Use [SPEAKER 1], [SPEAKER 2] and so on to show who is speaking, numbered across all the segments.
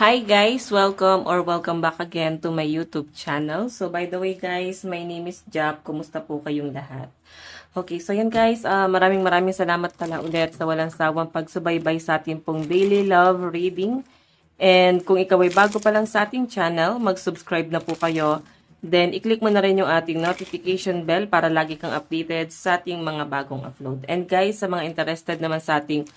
[SPEAKER 1] Hi guys! Welcome back again to my YouTube channel. So by the way guys, my name is Jap. Kumusta po kayong lahat? Okay, so yan guys, maraming salamat pala ulit sa walang sawang pagsubaybay sa ating pong daily love reading. And kung ikaw ay bago pa lang sa ating channel, mag-subscribe na po kayo. Then, i-click mo na rin yung ating notification bell para lagi kang updated sa ating mga bagong upload. And guys, sa mga interested naman sa ating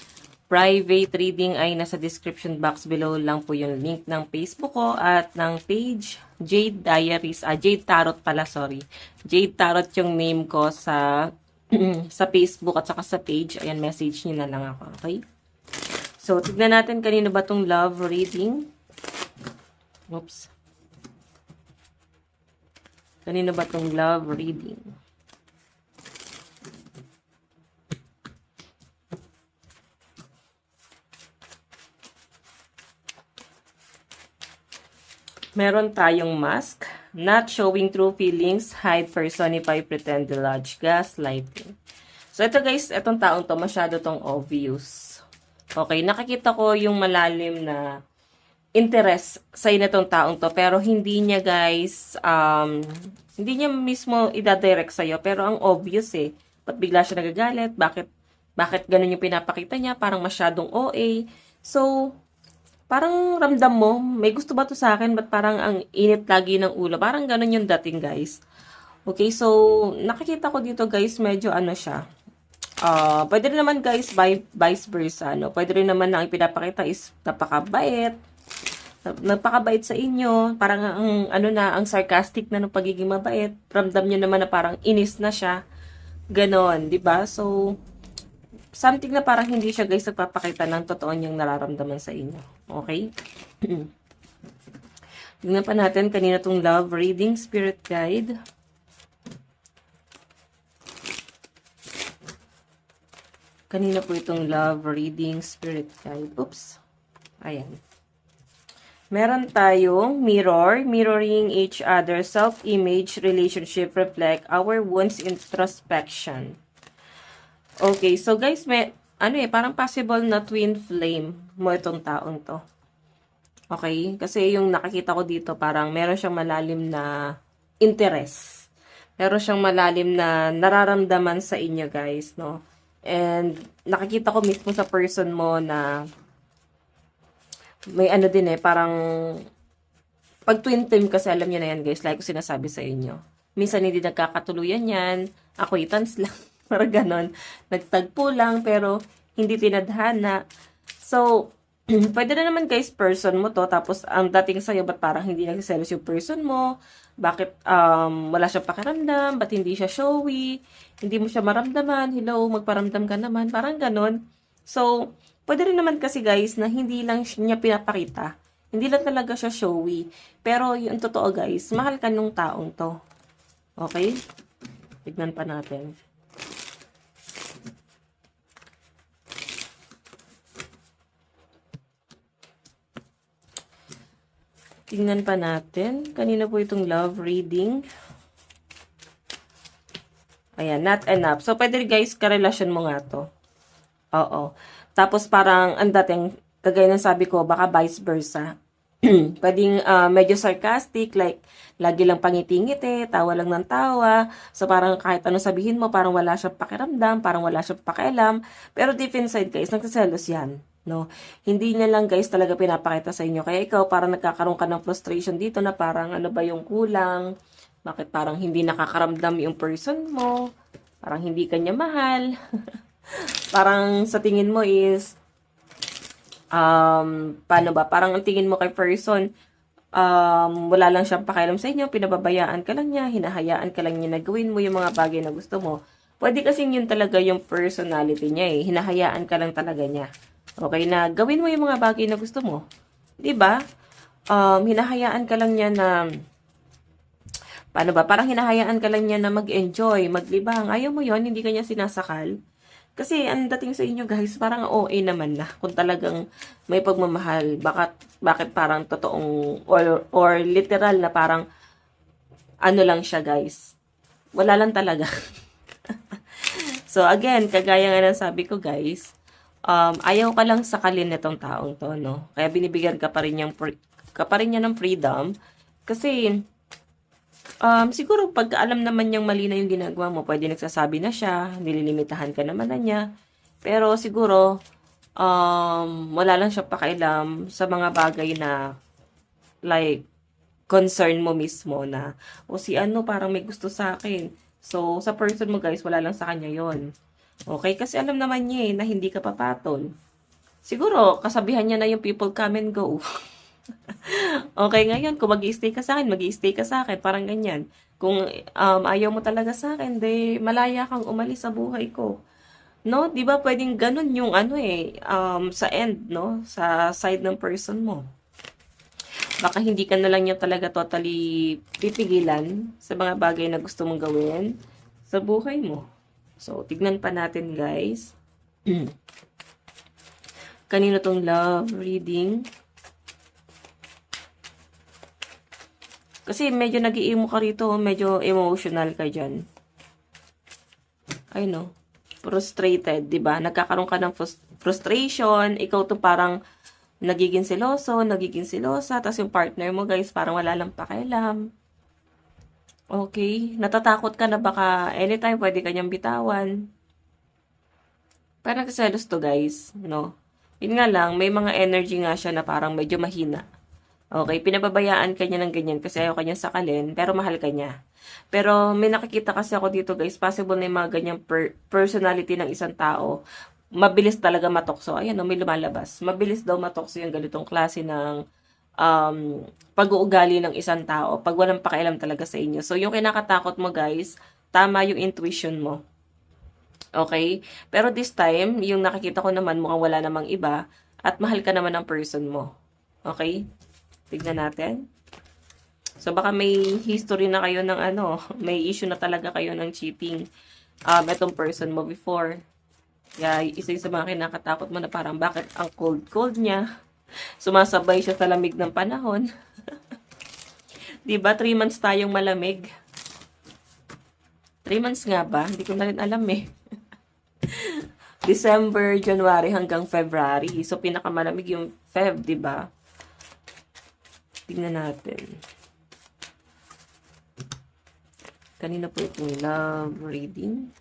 [SPEAKER 1] private reading ay nasa description box below lang po yung link ng Facebook ko at ng page Jade Diaries. Jade Tarot pala, sorry. Jade Tarot yung name ko sa sa Facebook at saka sa page. Ayan, message nyo na lang ako, okay? So, tignan natin kanino ba tong love reading. Oops. Kanino ba tong love reading? Meron tayong mask. Not showing true feelings, hide, personify, pretend, deludge, gaslighting. So, ito guys, itong taong to, masyado tong obvious. Okay, nakikita ko yung malalim na interest sa inatong taong to, pero hindi niya guys, hindi niya mismo idadirect sa'yo, pero ang obvious eh. Ba't bigla siya nagagalit? Bakit ganun yung pinapakita niya? Parang masyadong OA. So, parang ramdam mo, may gusto ba to sa akin? Ba't parang ang init lagi ng ulo? Parang ganun yung dating, guys. Okay, so, nakikita ko dito, guys, medyo ano siya. Pwede rin naman, guys, vice versa, no? Pwede rin naman na ang pinapakita is napakabait. Napakabait sa inyo. Parang ang sarcastic na ng pagiging mabait. Ramdam nyo naman na parang inis na siya. Ganon, di ba? So, something na parang hindi siya guys nagpapakita ng totoo niyang nararamdaman sa inyo. Okay? Tingnan pa natin kanina tong love reading spirit guide. Kanina po itong love reading spirit guide. Oops. Ayan. Meron tayong mirror, mirroring each other, self-image, relationship, reflect, our wounds, introspection. Okay, so guys, parang possible na twin flame mo itong taong to. Okay, kasi yung nakikita ko dito, parang meron siyang malalim na interest. Meron siyang malalim na nararamdaman sa inyo, guys, no? And nakikita ko mismo sa person mo na may ano din parang pag twin flame kasi alam niyo na yan, guys, like ko sinasabi sa inyo. Minsan hindi nagkakatuluyan yan, acquaintance lang. Parang ganon. Nagtagpo lang, pero hindi tinadhana. So, pwede na naman guys, person mo to. Tapos, ang dating sa'yo, ba't parang hindi nagsiselos yung person mo? Bakit wala siyang pakiramdam? Ba't hindi siya showy? Hindi mo siya maramdaman? Hello, magparamdam ka naman. Parang ganon. So, pwede rin naman kasi guys, na hindi lang niya pinapakita. Hindi lang talaga siya showy. Pero, yung totoo guys, mahal ka nung taong to. Okay? Tignan pa natin. Tingnan pa natin. Kanina po itong love reading. Ayan, not enough. So, pwede guys, karelasyon mo nga to. Oo. Tapos parang, ang dating, kagaya ng sabi ko, baka vice versa. Pwedeng medyo sarcastic, like, lagi lang pangiti-ngiti, tawa lang ng tawa. So, parang kahit ano sabihin mo, parang wala siyang pakiramdam, parang wala siyang pakialam. Pero deep inside, guys, nagsaselos yan. No, hindi niya lang guys talaga pinapakita sa inyo. Kaya ikaw parang nagkakaroon ka ng frustration dito na parang ano ba yung kulang? Bakit parang hindi nakakaramdam yung person mo? Parang hindi kanya mahal. Parang sa tingin mo is paano ba? Parang ang tingin mo kay person wala lang siyang pakialam sa inyo, pinababayaan ka lang niya, hinahayaan ka lang niya na gawin mo yung mga bagay na gusto mo. Pwede kasing yun talaga yung personality niya eh. Hinahayaan ka lang talaga niya. Okay, na gawin mo yung mga bagay na gusto mo. 'Di ba? Hinahayaan ka lang niya na paano ba? Parang hinahayaan ka lang niya na mag-enjoy, maglibang. Ayaw mo 'yon, hindi ka niya sinasakal. Kasi ang dating sa inyo, guys, parang OA naman na. Kung talagang may pagmamahal, bakit parang totoong or literal na parang ano lang siya, guys. Wala lang talaga. So, again, kagaya nga ng sabi ko, guys, ayaw ka lang sakalin nitong taong to, no? Kaya binibigyan ka pa rin, ka pa rin niya ng freedom. Kasi, siguro pagka alam naman niyang mali na yung ginagawa mo, pwede nagsasabi na siya, nililimitahan ka naman na niya. Pero siguro, wala lang siya pakialam sa mga bagay na, like, concern mo mismo na, o si ano, parang may gusto sa akin. So, sa person mo guys, wala lang sa kanya yon. Okay? Kasi alam naman niya na hindi ka papatol. Siguro, kasabihan niya na yung people come and go. Okay, ngayon, kung mag-i-stay ka sa akin, mag-i-stay ka sa akin. Parang ganyan. Kung ayaw mo talaga sa akin, de, malaya kang umalis sa buhay ko. No? Di ba pwedeng ganun yung sa end, no? Sa side ng person mo. Baka hindi ka na lang niya talaga totally pipigilan sa mga bagay na gusto mong gawin sa buhay mo. So, tignan pa natin, guys. Kanino tong love reading? Kasi medyo nag-iimo ka rito, medyo emotional ka dyan. Ay no, frustrated, 'di ba? Nagkakaroon ka ng frustration, ikaw to parang nagiging seloso, nagiging selosa, tapos yung partner mo, guys, parang wala lang pakialam. Okay, natatakot ka na baka anytime pwede kanyang bitawan. Parang nagselos to, guys, no? Yun nga lang, may mga energy nga siya na parang medyo mahina. Okay, pinababayaan ka niya ng ganyan kasi ayaw ka niya sakalin, pero mahal ka niya. Pero may nakikita kasi ako dito, guys, possible na yung mga ganyang personality ng isang tao, mabilis talaga matokso. Ayan, may lumalabas. Mabilis daw matokso yung ganitong klase ng pag-uugali ng isang tao pag walang pakialam talaga sa inyo. So, yung kinakatakot mo, guys, tama yung intuition mo. Okay? Pero this time, yung nakikita ko naman, mukhang wala namang iba, at mahal ka naman ng person mo. Okay? Tignan natin. So, baka may history na kayo ng may issue na talaga kayo ng cheating itong person mo before. Kaya, isa yung sa mga kinakatakot mo na parang bakit ang cold-cold niya. Sumasabay siya sa lamig ng panahon. Diba? 3 months tayong malamig. 3 months nga ba? Hindi ko na rin alam eh. December, January hanggang February. So, pinakamalamig yung Feb, diba? Tingnan natin. Kanina po itong love reading.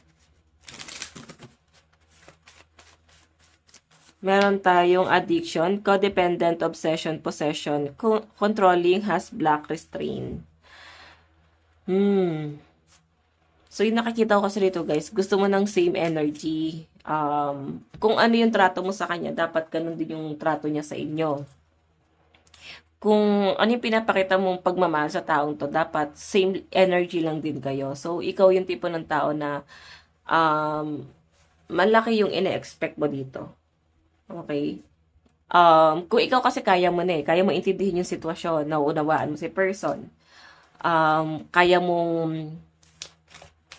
[SPEAKER 1] Meron tayong addiction, codependent, obsession, possession, controlling, has black, restraint. So, yung nakikita ko kasi dito, guys, gusto mo ng same energy. Kung ano yung trato mo sa kanya, dapat ganun din yung trato niya sa inyo. Kung ano yung pinapakita mong pagmamahal sa taong to, dapat same energy lang din kayo. So, ikaw yung tipo ng tao na malaki yung ine-expect mo dito. Okay? Kung ikaw kasi kaya mo na kaya mo intindihin yung sitwasyon, nauunawaan mo si person, kaya mong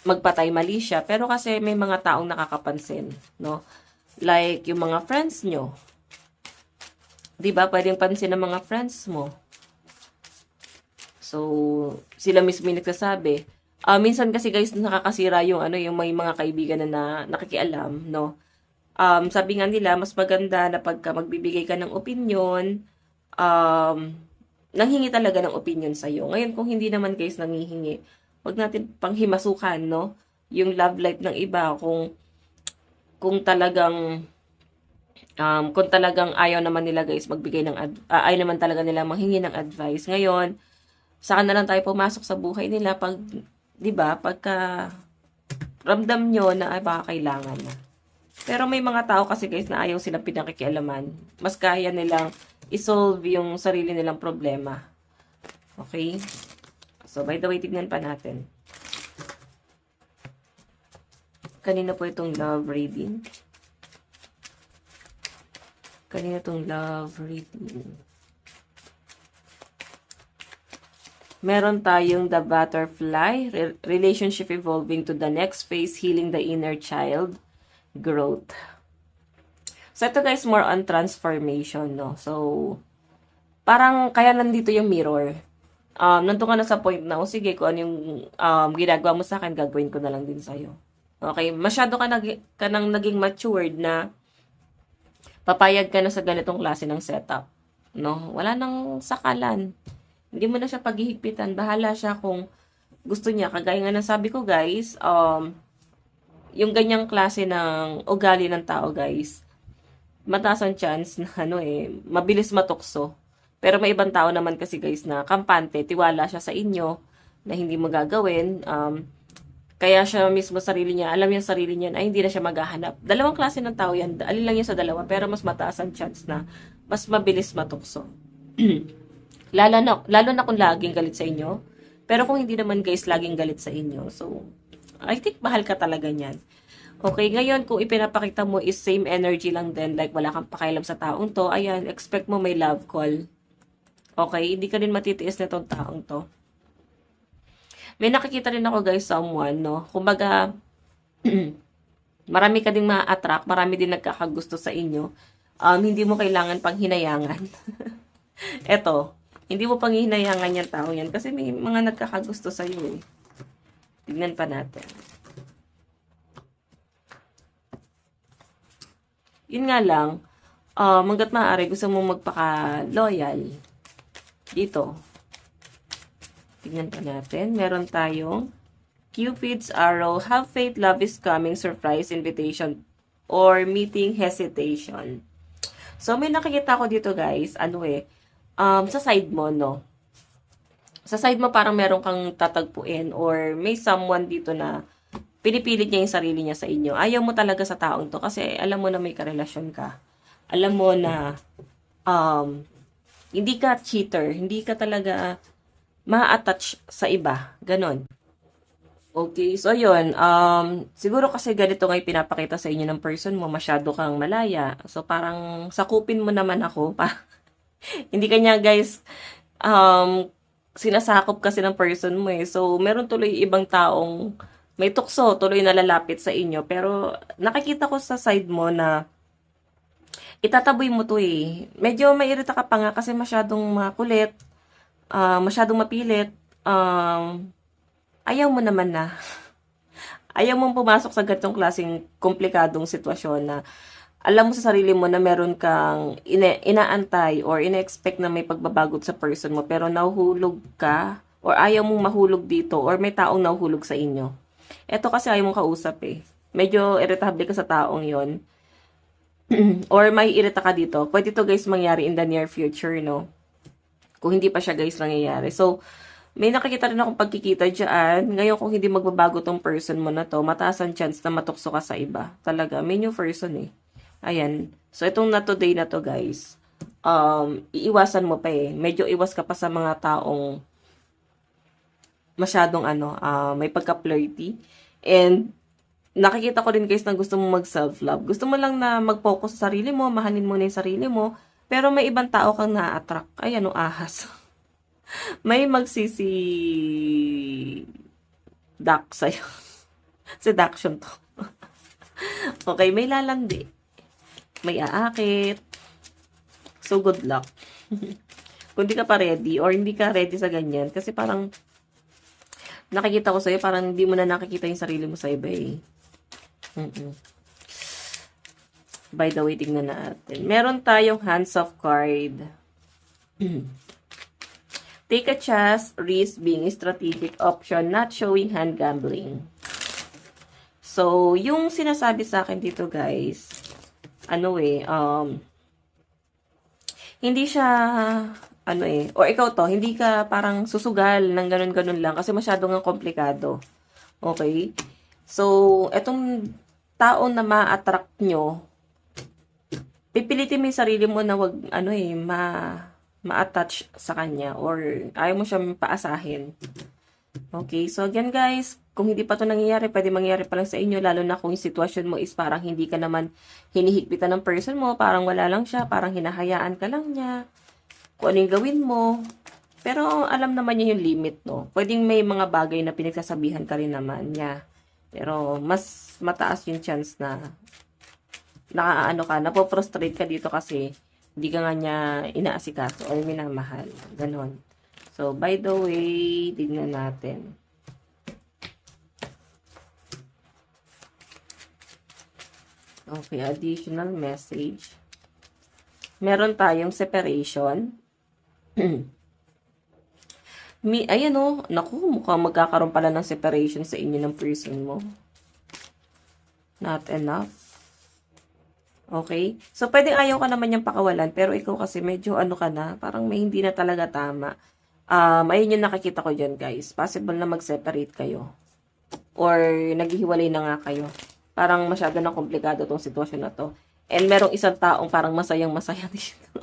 [SPEAKER 1] magpatay mali siya, pero kasi may mga taong nakakapansin, no? Like, yung mga friends nyo, diba, pwedeng pansin ng mga friends mo. So, sila mismo yung nagsasabi. Minsan kasi guys, nakakasira yung yung may mga kaibigan na nakikialam, no? Sabi nga nila, mas maganda na pagka magbibigay ka ng opinion, nanghingi talaga ng opinion sa'yo. Ngayon, kung hindi naman guys nanghihingi, wag natin panghimasukan, no? Yung love life ng iba, kung talagang ayaw naman nila guys magbigay ng ayaw naman talaga nila manghingi ng advice. Ngayon, saka na lang tayo pumasok sa buhay nila pag, 'di ba? Pagka ramdam nyo na baka kailangan na. Pero may mga tao kasi guys na ayaw silang pinakikialaman. Mas kaya nilang isolve yung sarili nilang problema. Okay? So, by the way, tignan pa natin. Kanina po itong love reading. Kanina itong love reading. Meron tayong the butterfly, relationship evolving to the next phase, healing the inner child, growth. So, ito guys, more on transformation, no? So, parang kaya nandito yung mirror. Nandun ka na sa point na, sige, kung ano yung ginagawa mo sa akin, gagawin ko na lang din sa'yo. Okay, masyado ka nang naging matured na papayag ka na sa ganitong klase ng setup. No? Wala nang sakalan. Hindi mo na siya paghihigpitan. Bahala siya kung gusto niya. Kagaya nga ng sabi ko, guys, yung ganyang klase ng ugali ng tao, guys, mataas ang chance na mabilis matukso. Pero may ibang tao naman kasi, guys, na kampante, tiwala siya sa inyo na hindi mo gagawin. Kaya siya mismo sarili niya, alam niya sarili niya ay hindi na siya maghahanap. Dalawang klase ng tao yan. Alin lang yan sa dalawa, pero mas mataas ang chance na mas mabilis matukso. lalo na kung laging galit sa inyo. Pero kung hindi naman, guys, laging galit sa inyo. So, I think mahal ka talaga niyan. Okay, ngayon kung ipinapakita mo is same energy lang din, like wala kang pakialam sa taong to, ayan, expect mo may love call. Okay, hindi ka rin matitiis na itong taong to. May nakikita rin ako, guys, someone, no? Kumbaga, marami ka ding ma-attract, marami din nagkakagusto sa inyo. Hindi mo kailangan pang hinayangan. Eto, hindi mo pang hinayangan yung tao yan kasi may mga nagkakagusto sa iyo eh. Tignan pa natin. Yun nga lang, hanggat maaari gusto mo magpaka-loyal dito. Tignan pa natin. Meron tayong Cupid's arrow, have faith, love is coming, surprise, invitation, or meeting hesitation. So, may nakikita ko dito, guys, sa side mo, no? Sa side mo parang meron kang tatagpuin or may someone dito na pinipilit niya yung sarili niya sa inyo. Ayaw mo talaga sa taong to kasi alam mo na may karelasyon ka. Alam mo na hindi ka cheater, hindi ka talaga ma-attach sa iba. Ganon. Okay, so yun. Siguro kasi ganito nga pinapakita sa inyo ng person mo, masyado kang malaya. So parang sakupin mo naman ako. Hindi kanya, guys, sinasakop kasi ng person mo eh. So meron tuloy ibang taong may tukso, tuloy na lalapit sa inyo. Pero nakikita ko sa side mo na itataboy mo to eh. Medyo mairita ka pa nga kasi masyadong makulit. Masyadong mapilit, ayaw mo naman na. Ayaw mong pumasok sa ganitong klaseng komplikadong sitwasyon na alam mo sa sarili mo na meron kang inaantay or ina-expect na may pagbabago sa person mo pero nahuhulog ka or ayaw mong mahulog dito or may taong nahuhulog sa inyo. Eto kasi ayaw mong kausap eh. Medyo irritable ka sa taong yon or may irita ka dito. Pwede to, guys, mangyari in the near future, no? Kung hindi pa siya, guys, nangyayari. So, may nakikita rin akong pagkikita dyan. Ngayon, kung hindi magbabago tong person mo na to, mataas ang chance na matukso ka sa iba. Talaga, may new person eh. Ayan. So, itong na today na to, guys, iiwasan mo pa eh. Medyo iwas ka pa sa mga taong masyadong may pagka-flirty. And, nakikita ko rin, guys, na gusto mo mag-self-love. Gusto mo lang na mag-focus sa sarili mo, mahalin mo na yung sarili mo, pero may ibang tao kang na-attract. Ay, ahas. May magsisi duck sa'yo. Seduction to. Okay, may lalandi. May aakit. So, good luck. Kung di ka pa ready or hindi ka ready sa ganyan, kasi parang nakikita ko sa'yo, parang hindi mo na nakikita yung sarili mo sa iba eh. By the way, tingnan natin. Meron tayong hands of card. Take a chance, risk being strategic option, not showing hand gambling. So, yung sinasabi sa akin dito, guys, hindi siya, or ikaw to, hindi ka parang susugal ng ganun-ganun lang kasi masyadong komplikado. Okay? So, etong tao na ma-attract nyo, pipilitin mo yung sarili mo na wag, ma-attach sa kanya or ayaw mo siyang paasahin. Okay, so again, guys, kung hindi pa to nangyayari, pwede mangyayari pa lang sa inyo, lalo na kung yung sitwasyon mo is parang hindi ka naman hinihigpitan ng person mo, parang wala lang siya, parang hinahayaan ka lang niya, kung ano yung gawin mo. Pero alam naman niya yung limit, no? Pwedeng may mga bagay na pinagsasabihan ka rin naman niya. Pero mas mataas yung chance na napo-frustrate ka dito kasi hindi ka nga niya inaasikaso or minamahal. Ganon. So, by the way, tignan natin. Okay, additional message. Meron tayong separation. Ayan o, naku, mukhang magkakaroon pala ng separation sa inyo ng person mo. Not enough. Okay? So, pwedeng ayaw ka naman yung pakawalan, pero ikaw kasi medyo ano ka na, parang may hindi na talaga tama. Ayun yung nakikita ko dyan, guys. Possible na mag-separate kayo. Or, naghihiwalay na nga kayo. Parang masyado na komplikado tong sitwasyon na to. And merong isang taong parang masayang-masaya dito.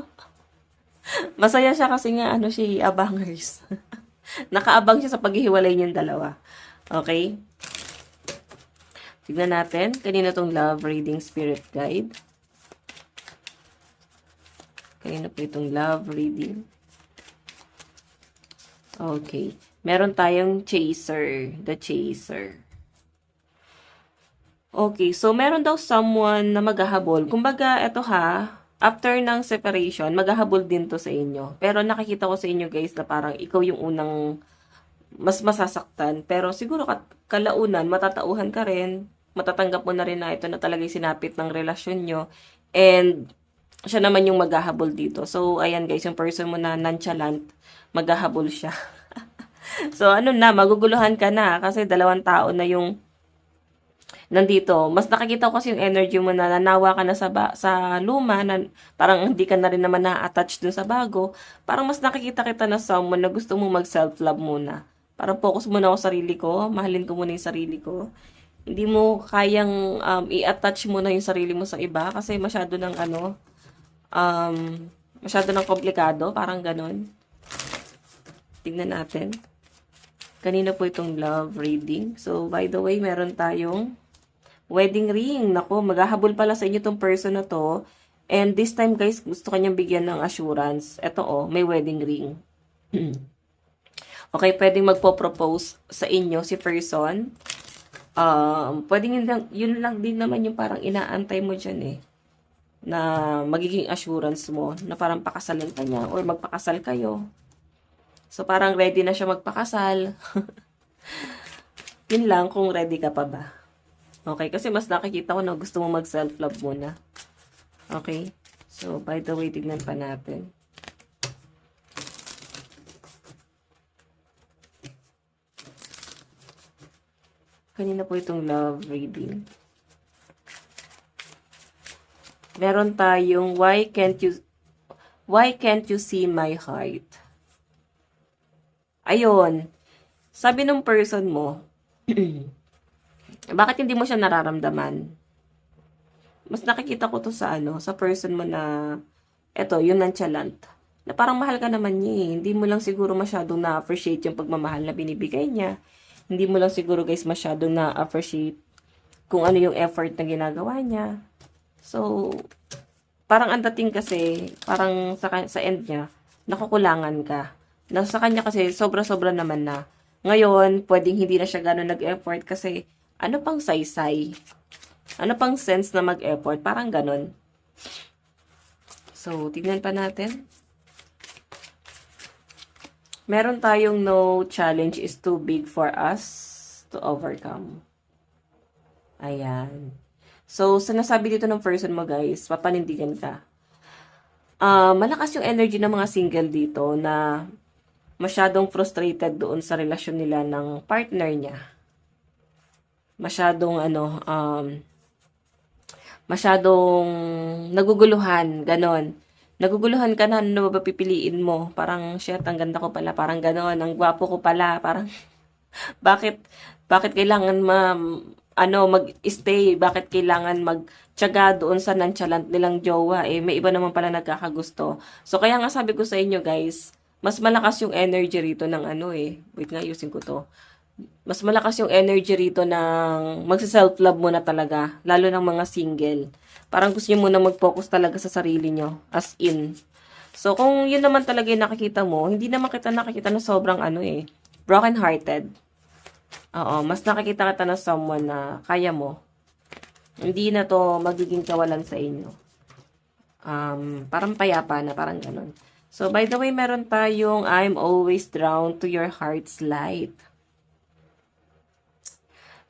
[SPEAKER 1] Masaya siya kasi nga, ano siya, abangers. Nakaabang siya sa paghihiwalay niyong dalawa. Okay? Tignan natin. Kanina tong love reading spirit guide. Kanina po itong love reading. Okay. Meron tayong chaser. The chaser. Okay. So, meron daw someone na maghahabol. Kumbaga, eto ha, after ng separation, maghahabol din to sa inyo. Pero nakikita ko sa inyo guys na parang ikaw yung unang mas masasaktan. Pero siguro kalaunan, matatauhan ka rin. Matatanggap mo na rin na ito na talaga yung sinapit ng relasyon nyo. And siya naman yung maghahabol dito. So, ayan guys, yung person mo na nonchalant, maghahabol siya. So, ano na, maguguluhan ka na. Kasi dalawang tao na yung nandito. Mas nakikita ko kasi yung energy mo na nanawa ka na sa luma, na parang hindi ka na rin naman na-attach dun sa bago. Parang mas nakikita kita na someone na gusto mo mag-self-love muna. Parang focus muna ako sa sarili ko, mahalin ko muna yung sarili ko. Hindi mo kayang i-attach muna yung sarili mo sa iba kasi masyado ng um, masyado ng komplikado, parang ganun. Tignan natin. Kanina po itong love reading. So, by the way, meron tayong wedding ring. Nako, maghahabol pala sa inyo tong person na to. And this time, guys, gusto kanyang bigyan ng assurance. Ito may wedding ring. Okay, pwedeng magpo-propose sa inyo si person. Pwedeng yun lang din naman yung parang inaantay mo dyan na magiging assurance mo na parang pakasalan ka niya or magpakasal kayo. So, parang ready na siya magpakasal. Yun lang kung ready ka pa ba. Okay, kasi mas nakikita ko na gusto mo mag-self-love muna. Okay? So, by the way, tignan pa natin. Kanina po itong love reading. Meron tayong why can't you see my heart? Ayun. Sabi ng person mo, bakit hindi mo siya nararamdaman? Mas nakikita ko to sa sa person mo na, eto, yung nonchalant. Na parang mahal ka naman niya Hindi mo lang siguro masyadong na-appreciate yung pagmamahal na binibigay niya. Hindi mo lang siguro guys masyadong na-appreciate kung ano yung effort na ginagawa niya. So, parang ang dating kasi, parang sa end niya, nakukulangan ka. Na sa kanya kasi, sobra-sobra naman na. Ngayon, pwedeng hindi na siya gano'n nag-effort kasi, ano pang saysay? Ano pang sense na mag-effort? Parang gano'n. So, tignan pa natin. Meron tayong no challenge is too big for us to overcome. Ayan. So, sinasabi dito ng person mo guys, papanindigan ka. Malakas yung energy ng mga single dito na masyadong frustrated doon sa relasyon nila ng partner niya. Masyadong masyadong naguguluhan, ganon. Naguguluhan ka na, ano ba pipiliin mo? Parang, shit, ang ganda ko pala, parang ganon, ang gwapo ko pala, parang, bakit kailangan mag-stay, bakit kailangan magtiyaga doon sa nonchalant nilang jowa, may iba naman pala nagkakagusto. So, kaya nga sabi ko sa inyo, guys, mas malakas yung energy rito ng wait nga, ayusin ko to. Mas malakas yung energy rito ng magsa-self-love mo na talaga, lalo ng mga single. Parang gusto nyo muna mag-focus talaga sa sarili nyo, as in. So, kung yun naman talaga yung nakikita mo, hindi naman kita nakikita na sobrang broken-hearted. Oo, mas nakikita kita na someone na kaya mo. Hindi na to magiging kawalan sa inyo. Parang payapa na, parang ganun. So, by the way, meron tayong I'm always drawn to your heart's light.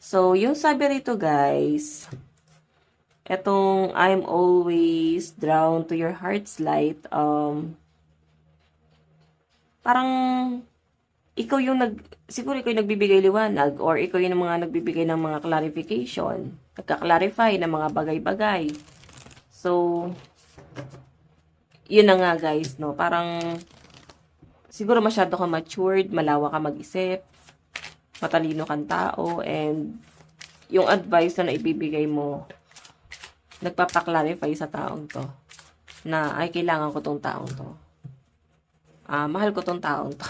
[SPEAKER 1] So, yung sabi rito, guys, Etong I'm always drawn to your heart's light, parang ikaw yung siguro ikaw yung nagbibigay liwanag or ikaw yung mga nagbibigay ng mga clarification, nagka-clarify ng mga bagay-bagay. So, yun na nga guys, no? Parang, siguro masyado ka matured, malawa ka mag-isip, matalino kang tao, and yung advice na naibibigay mo, nagpapaklarify sa taong to, na, ay, kailangan ko tong taong to. Mahal ko tong taong to.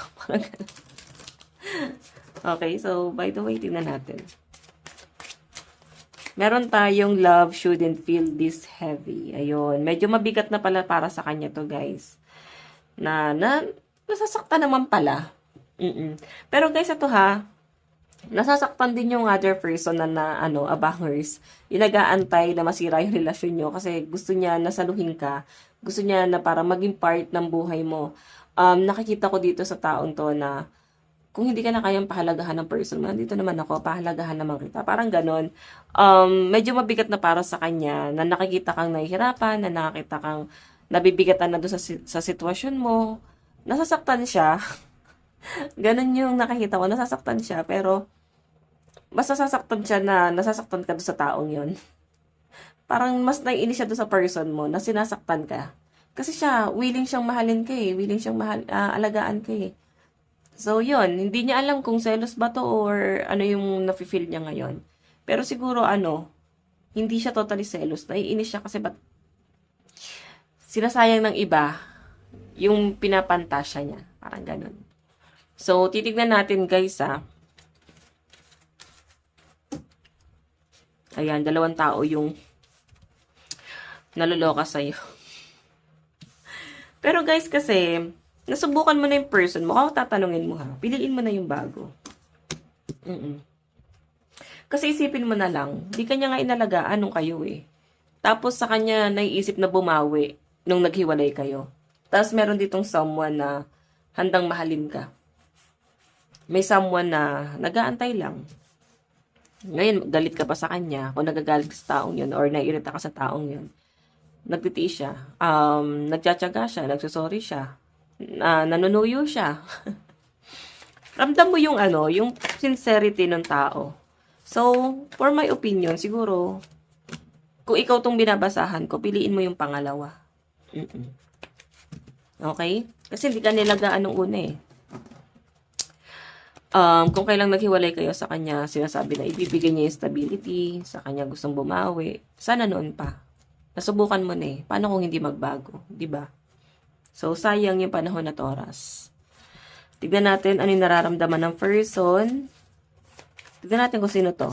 [SPEAKER 1] Okay, so, by the way, tingnan natin. Meron tayong love shouldn't feel this heavy. Ayun. Medyo mabigat na pala para sa kanya to, guys. Nasasaktan naman pala. Pero guys, ito ha, nasasaktan din yung other person na abangers. Yung nag-aantay na masira yung relasyon nyo kasi gusto niya nasaluhin ka. Gusto niya na para maging part ng buhay mo. Nakikita ko dito sa taong to na kung hindi ka na kayang pahalagahan ng person mo, dito naman ako, pahalagahan naman kita. Parang ganon. Medyo mabigat na para sa kanya na nakikita kang nahihirapan, na nakikita kang nabibigatan na doon sa sitwasyon mo. Nasasaktan siya. Ganon yung nakikita ko, nasasaktan siya. Pero, mas nasasaktan siya na nasasaktan ka doon sa taong yon. Parang mas naiinis siya doon sa person mo na sinasaktan ka. Kasi siya, willing siyang mahalin ka eh. Willing siyang alagaan ka eh. So, yun. Hindi niya alam kung selos ba to or ano yung nafe-feel niya ngayon. Pero siguro, hindi siya totally selos. Naiinis siya kasi ba't sinasayang ng iba yung pinapantasya niya. Parang ganun. So, titignan natin guys Ayan, dalawang tao yung naluloka sa'yo. Pero guys kasi, nasubukan mo na yung person mo, kung tatanungin mo ha, piliin mo na yung bago. Kasi isipin mo na lang, di kanya nga inalagaan nung kayo eh. Tapos sa kanya naiisip na bumawi nung naghiwalay kayo. Tapos meron ditong someone na handang mahalin ka. May someone na nag-aantay lang. Ngayon, galit ka pa sa kanya, kung nagagalit ka sa taong yun, or naiirita ka sa taong yun. Nagtitiis siya, nagtsatsaga siya, nagsusorry siya, nanunuyo siya. Ramdam mo yung yung sincerity ng tao. So, for my opinion, siguro, kung ikaw tong binabasahan ko, piliin mo yung pangalawa. Okay? Kasi hindi ka nilagaan nung una eh. Kung kailang naghiwalay kayo sa kanya, sinasabi na ibibigay niya yung stability, sa kanya gustong bumawi, sana noon pa. Nasubukan mo na eh. Paano kung hindi magbago? Diba? So, sayang yung panahon at oras. Tignan natin ano yung nararamdaman ng person. Tignan natin kung sino to.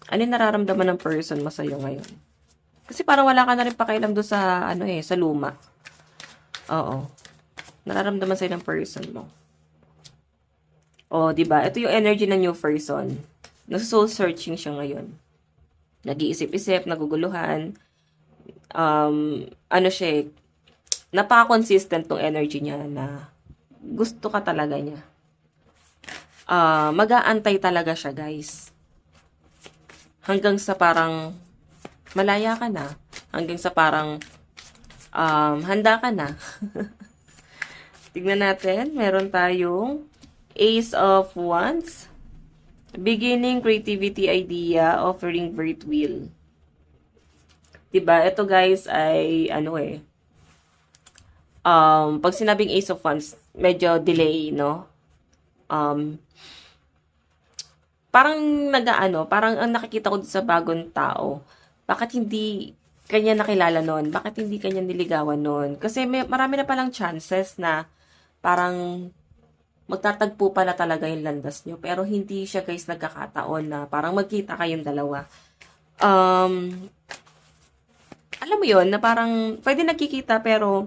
[SPEAKER 1] Ano yung nararamdaman ng person mo sa'yo ngayon? Kasi parang wala ka na rin pakialam doon sa, sa luma. Oo. Nararamdaman sa'yo ng person mo. O, diba? Ito yung energy ng new person. Nasa-soul searching siya ngayon. Nag-iisip-isip, naguguluhan. Siya eh, napaka-consistent tong energy niya na gusto ka talaga niya. Mag-aantay talaga siya, guys. Hanggang sa parang malaya ka na. Hanggang sa parang handa ka na. Tignan natin. Meron tayong Ace of Wands. Beginning, creativity, idea, offering, birth will. Diba? Ito guys ay pag sinabing Ace of Wands, medyo delay, no? Parang parang ang nakikita ko sa bagong tao, bakit hindi kanya nakilala noon? Bakit hindi kanya niligawan noon? Kasi marami na palang chances na parang magtatagpo pala talaga yung landas nyo. Pero hindi siya guys nagkakataon na parang magkita kayong dalawa. Alam mo yon na parang pwede nagkikita pero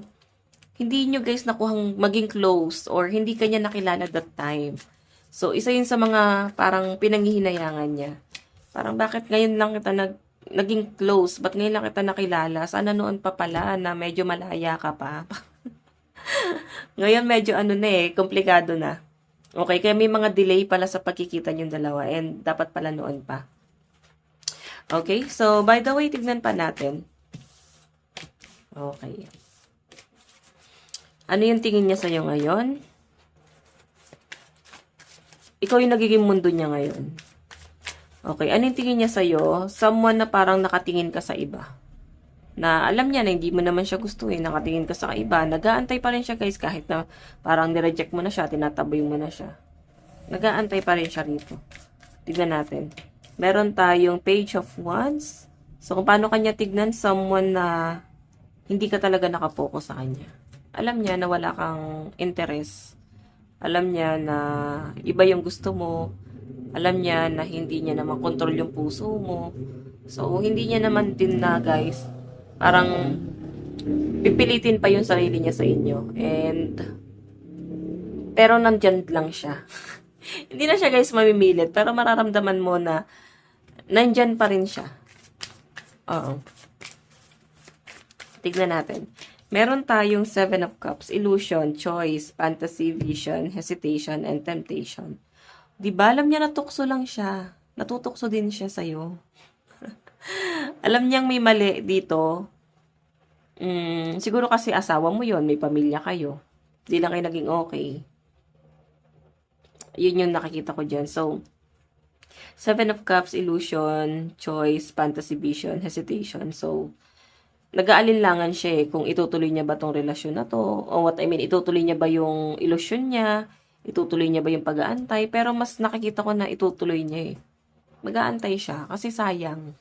[SPEAKER 1] hindi nyo guys nakuhang maging close or hindi kanya nakilala that time. So, isa yun sa mga parang pinanghihinayangan niya. Parang bakit ngayon lang kita naging close? Ba't ngayon lang kita nakilala? Sana noon pa pala na medyo malaya ka pa. Ngayon medyo komplikado na. Okay, kaya may mga delay pala sa pagkikita niyong dalawa and dapat pala noon pa. Okay? So, by the way, tignan pa natin. Okay. Ano yung tingin niya sa'yo ngayon? Ikaw yung nagiging mundo niya ngayon. Okay, ano yung tingin niya sa'yo? Someone na parang nakatingin ka sa iba. Na alam niya na hindi mo naman siya gustuhin, nakatingin ka sa iba. Nag-aantay pa rin siya guys kahit na parang nireject mo na siya, tinataboy mo na siya. Nag-aantay pa rin siya rito. Tignan natin. Meron tayong Page of Wands. So, kung paano kanya tignan, someone na hindi ka talaga nakapokus sa kanya. Alam niya na wala kang interest. Alam niya na iba yung gusto mo. Alam niya na hindi niya naman control yung puso mo. So, hindi niya naman din na, guys, parang pipilitin pa yung sarili niya sa inyo. Pero nandyan lang siya. Hindi na siya, guys, mamimilit. Pero mararamdaman mo na nandyan pa rin siya. Oo. Tignan natin. Meron tayong 7 of Cups, illusion, choice, fantasy, vision, hesitation, and temptation. Di ba? Alam niya na tukso lang siya. Natutukso din siya sa'yo. Alam niyang may mali dito. Siguro kasi asawa mo yon, may pamilya kayo. Di lang kayo naging okay. Yun yung nakikita ko dyan. So, 7 of Cups, illusion, choice, fantasy, vision, hesitation. So, nag-aalinlangan siya kung itutuloy niya ba tong relasyon na to, o what I mean, itutuloy niya ba yung ilusyon niya, itutuloy niya ba yung pag-aantay, pero mas nakikita ko na itutuloy niya Mag-aantay siya, kasi sayang.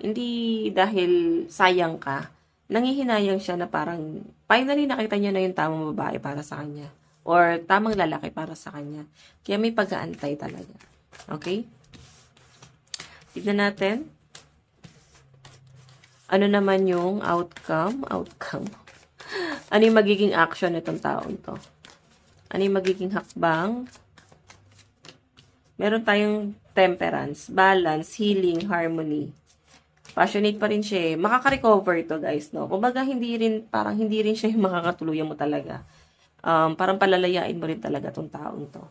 [SPEAKER 1] Hindi dahil sayang ka, nangihinayang siya na parang, finally nakita niya na yung tamang babae para sa kanya, or tamang lalaki para sa kanya. Kaya may pag-aantay talaga. Okay? Tignan natin. Ano naman yung outcome? Ano yung magiging action nitong taon to? Ano yung magiging hakbang? Meron tayong temperance, balance, healing, harmony. Passionate pa rin siya Makaka-recover to, guys, no? Kumbaga, parang hindi rin siya yung makakatuluyan mo talaga. Parang palalayain mo rin talaga tong taong to.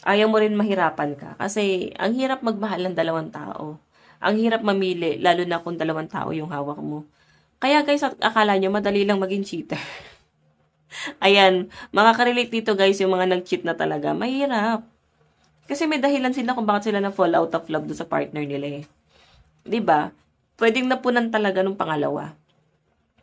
[SPEAKER 1] Ayaw mo rin mahirapan ka. Kasi, ang hirap magmahal ng dalawang tao. Ang hirap mamili, lalo na kung dalawang tao yung hawak mo. Kaya guys, akala nyo, madali lang maging cheater. Ayan, makaka-relate dito guys, yung mga nag-cheat na talaga. Mahirap. Kasi may dahilan sila kung bakit sila na-fall out of love do sa partner nila 'Di ba? Pwedeng napunan talaga nung pangalawa.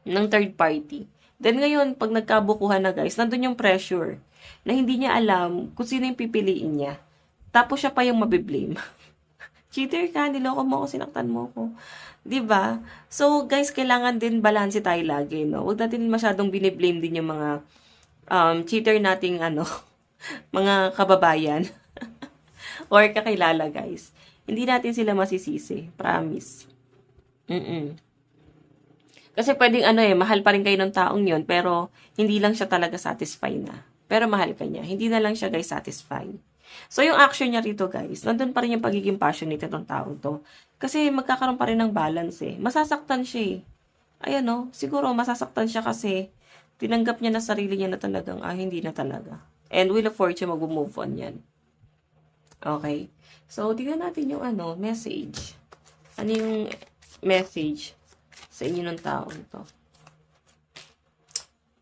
[SPEAKER 1] Ng third party. Then ngayon, pag nagkabukuhan na guys, nandun yung pressure. Na hindi niya alam kung sino yung pipiliin niya. Tapos siya pa yung mabiblame. Cheater ka, niloko mo ako, sinaktan mo ako. 'Di ba? So, guys, kailangan din balance tayo lagi, no? Huwag natin masyadong biniblame din yung mga cheater nating mga kababayan or kakilala, guys. Hindi natin sila masisisi, promise. Kasi pwedeng mahal pa rin kayo ng taong yon, pero hindi lang siya talaga satisfy na. Pero mahal ka niya. Hindi na lang siya, guys, satisfy. So, yung action niya rito, guys, nandun pa rin yung pagiging passionate ng taong to. Kasi magkakaroon pa rin ng balance Masasaktan siya Ayan siguro masasaktan siya kasi tinanggap niya na sarili niya na talagang, hindi na talaga. And Wheel of Fortune, mag-move on yan. Okay? So, tignan natin yung message. Ano yung message sa inyo ng taong to?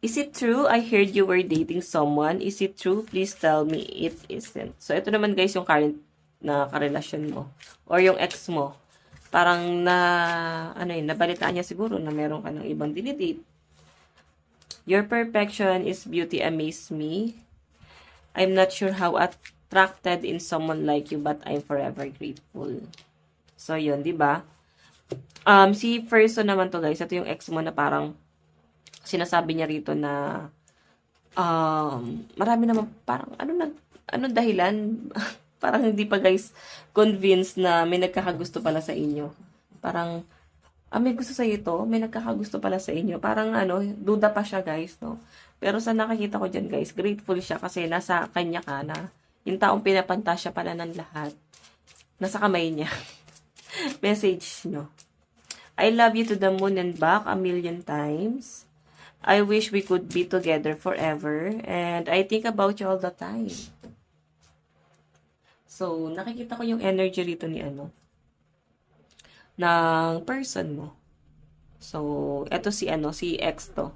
[SPEAKER 1] Is it true? I heard you were dating someone. Is it true? Please tell me it isn't. So, ito naman guys yung current na karelasyon mo. Or yung ex mo. Parang nabalitaan niya siguro na meron ka ng ibang dinidate. Your perfection is beauty amaze me. I'm not sure how attracted in someone like you, but I'm forever grateful. So, yun, di ba? Si person naman to guys, ito yung ex mo na parang sinasabi niya rito na marami naman parang ano dahilan parang hindi pa guys convinced na may nagkakagusto pala sa inyo. Parang may gusto sa ito, may nagkakagusto pala sa inyo. Parang duda pa siya guys, no. Pero sa nakikita ko diyan guys, grateful siya kasi nasa kanya ka na yung taong pinapantasya pala ng lahat. Nasa kamay niya. Message, no. I love you to the moon and back 1,000,000 times. I wish we could be together forever. And I think about you all the time. So, nakikita ko yung energy rito ni ng person mo. So, eto si X to.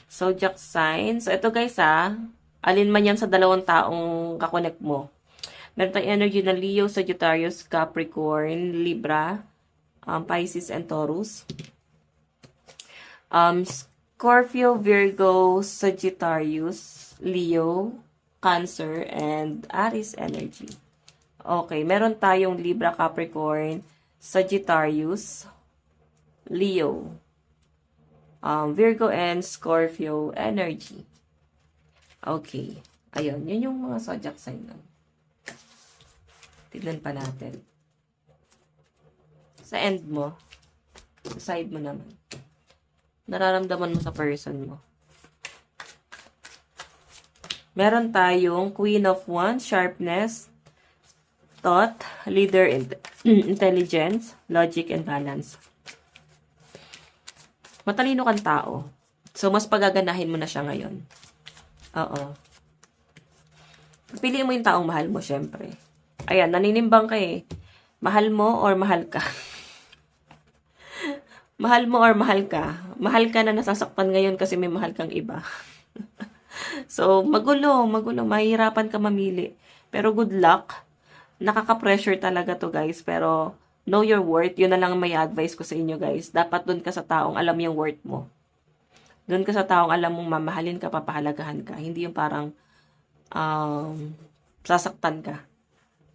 [SPEAKER 1] Zodiac signs. So, ito guys alin man yan sa dalawang taong kakonect mo. Meron tayong energy na Leo, Sagittarius, Capricorn, Libra, Pisces, and Taurus. Scorpio, Virgo, Sagittarius, Leo, Cancer, and Aries energy. Okay, meron tayong Libra, Capricorn, Sagittarius, Leo, Virgo, and Scorpio energy. Okay. Ayun, yun yung mga zodiac sign lang. Tignan pa natin. Sa end mo, sa side mo naman, nararamdaman mo sa person mo. Meron tayong Queen of Wands, Sharpness, Thought, Leader, Intelligence, Logic, and Balance. Matalino kang tao. So, mas pagaganahin mo na siya ngayon. Oo. Piliin mo yung taong mahal mo, syempre. Ayan, naninimbang ka eh. Mahal mo or mahal ka? Mahal mo or mahal ka? Mahal ka na nasasaktan ngayon kasi may mahal kang iba. So, magulo. Mahihirapan ka mamili. Pero good luck. Nakaka-pressure talaga to guys. Pero, know your worth. Yun na lang may advice ko sa inyo guys. Dapat dun ka sa taong alam yung worth mo. Dun ka sa taong alam mong mamahalin ka, papahalagahan ka. Hindi yung parang sasaktan ka.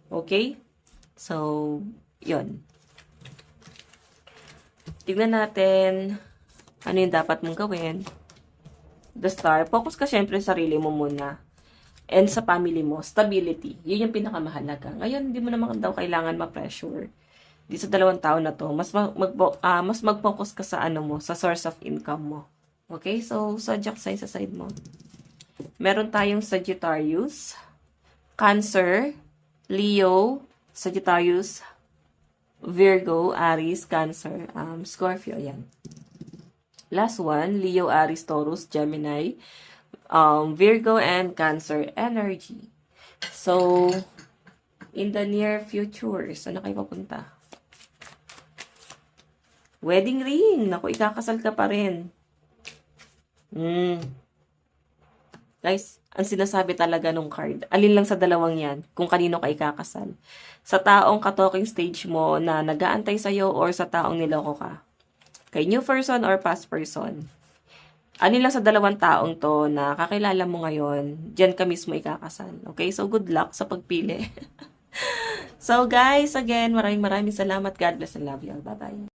[SPEAKER 1] Okay? So, yun. Tignan natin ano yung dapat mong gawin. The Star. Focus ka syempre sa sarili mo muna. And sa family mo. Stability. Yun yung pinakamahalaga. Ngayon, hindi mo naman daw kailangan ma-pressure. Di sa dalawang taon na to, mas mag-focus ka sa sa source of income mo. Okay? So, zodiac sign sa side mo. Meron tayong Sagittarius, Cancer, Leo, Sagittarius, Virgo, Aries, Cancer, Scorpio, yan. Last one, Leo, Aries, Taurus, Gemini, Virgo, and Cancer energy. So, in the near future, saan na kayo papunta? Wedding ring. Naku, ikakasal ka pa rin. Guys, ang sinasabi talaga nung card, alin lang sa dalawang yan, kung kanino ka ikakasal. Sa taong ka-talking stage mo na nag-aantay sa'yo or sa taong niloko ka. Kay new person or past person. Alin lang sa dalawang taong to na kakilala mo ngayon, dyan ka mismo ikakasal. Okay? So, good luck sa pagpili. So, guys, again, maraming salamat. God bless and love you all. Bye-bye.